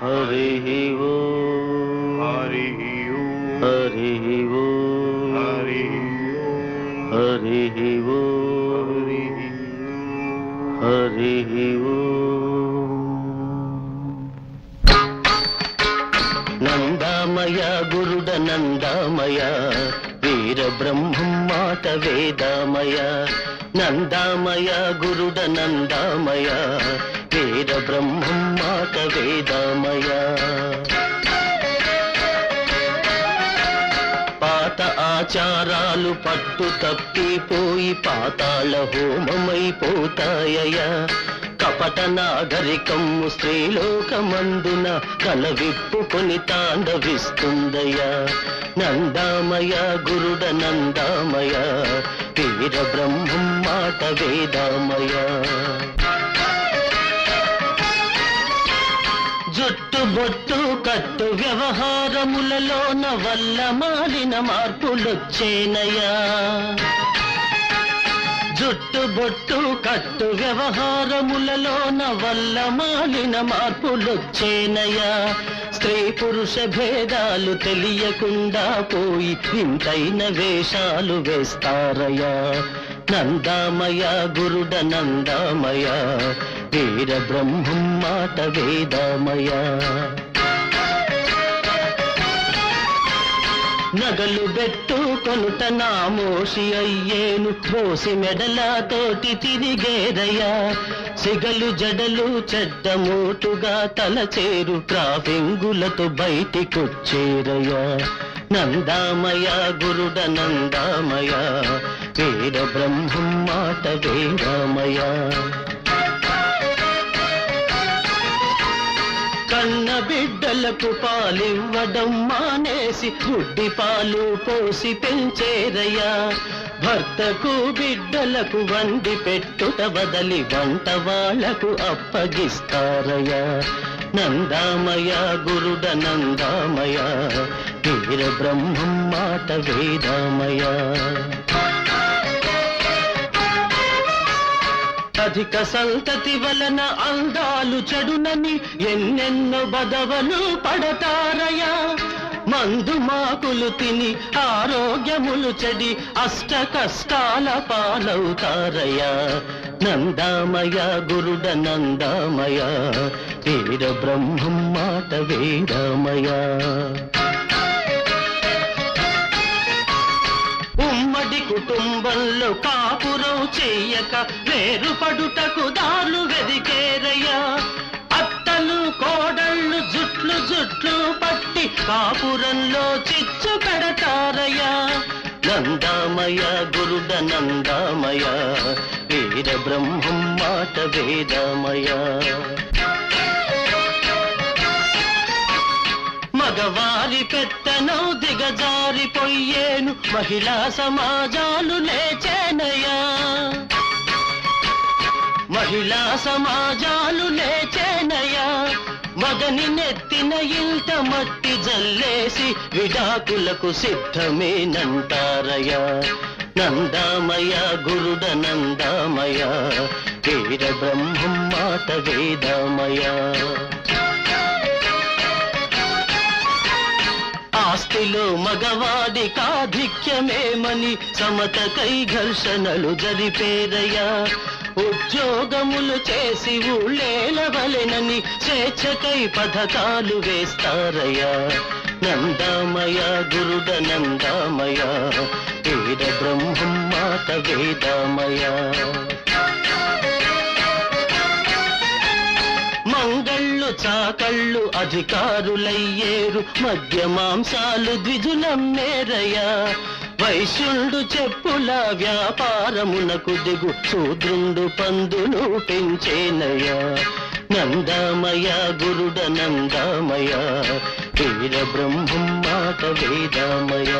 हरिः ओम् हरिः ओम् हरिः ओम् हरिः हरिः ओम् हरिः ओम् నందామయ గురుడ నందామయ వీర బ్రహ్మం మాట వేదామయ నందామయ గురుడ నందామయ వీర బ్రహ్మం మాట వేదామయ పాత ఆచారాలు పట్టు తప్పిపోయి పాతాళ హోమమైపోతాయ కపట నాగరికము స్త్రీలోకమందున తల విప్పుకొని తాండవిస్తుందయ్యా నందామయ గురుడ నందామయ వీర బ్రహ్మం మాట వేదామయ జుట్టు బొట్టు కట్టు వ్యవహారములలోన వల్ల మాలిన మార్పులొచ్చేనయా జుట్టు బొట్టు కట్టు వ్యవహారములలోన వల్ల మాలిన మార్పులొచ్చేనయా స్త్రీ పురుష భేదాలు తెలియకుండా పోయి ఇంతైన వేషాలు వేస్తారయా నందామయ గురుడ నందామయ వీర బ్రహ్మం మాట వేదామయ నగలు బెట్టు కొనుట నామోషి అయ్యేను బోసి మెడలతోటి తిరిగేరయ్యా సిగలు జడలు చెడ్డ మోటుగా తలచేరు ట్రాఫింగులతో బయటికొచ్చేరయ్యా నందామయ గురుడ నందామయ వీర బ్రహ్మం మాట వేదామయ కన్న బిడ్డలకు పాలివ్వడం మానేసి గుడ్డి పాలు పోసి పెంచేరయ్యా భర్తకు బిడ్డలకు వండి పెట్టుట బదలి వంట వాళ్లకు అప్పగిస్తారయ్యా నందామయ గురుడ నందామయ వీర బ్రహ్మం మాట వేదామయ అధిక సంతతి వలన అందాలు చెడునని ఎన్నెన్నో బదవలు పడతారయా మందు మాకులు తిని ఆరోగ్యములు చెడి అష్ట కష్టాల పాలవుతారయ్యా నందామయ గురుడ నందామయ వీర బ్రహ్మం మాట వేదామయ ఉమ్మడి కుటుంబంలో కాపురం చెయ్యక వేరుపడుటకు దారులు వెదికేరయ్యా అత్తలు కోడళ్ళు జుట్లు పట్టి కాపురంలో చిచ్చు పెడతారయ్యా నందామయ గురుడ నందామయ వీర బ్రహ్మం మాట వేదామయ మగవారి పెత్తనం దిగజారిపోయేను మహిళా సమాజాలు లేచేనయా మహిళా సమాజాలు లేచేనయా మగని నెత్తిన ఇంత మట్టి జల్లేసి విడాకులకు సిద్ధమేనంటారయా నందామయ గురుడ నందామయ వీర బ్రహ్మం మాట వేదామయ ఆస్తిలో మగవాడి కాధిక్యమేమని సమతకై ఘర్షణలు జరిపేరయ్యా ఉద్యోగములు చేసి ఊళ్ళేలవలెనని స్వేచ్ఛకై పథకాలు వేస్తారయ్యా నందామయ గురుడ నందామయ వీర బ్రహ్మం మాట వేదామయ మంగళ్ళు చాకళ్ళు అధికారులయ్యేరు మద్య మాంసాలు ద్విజులమ్మేరయ్యా వైశ్యుండు చెప్పుల వ్యాపారమునకు దిగు శూద్రుండు పందులు పెంచేనయ్యా నందామయ గురుడ నందామయ వీర బ్రహ్మం మాట వేదామయ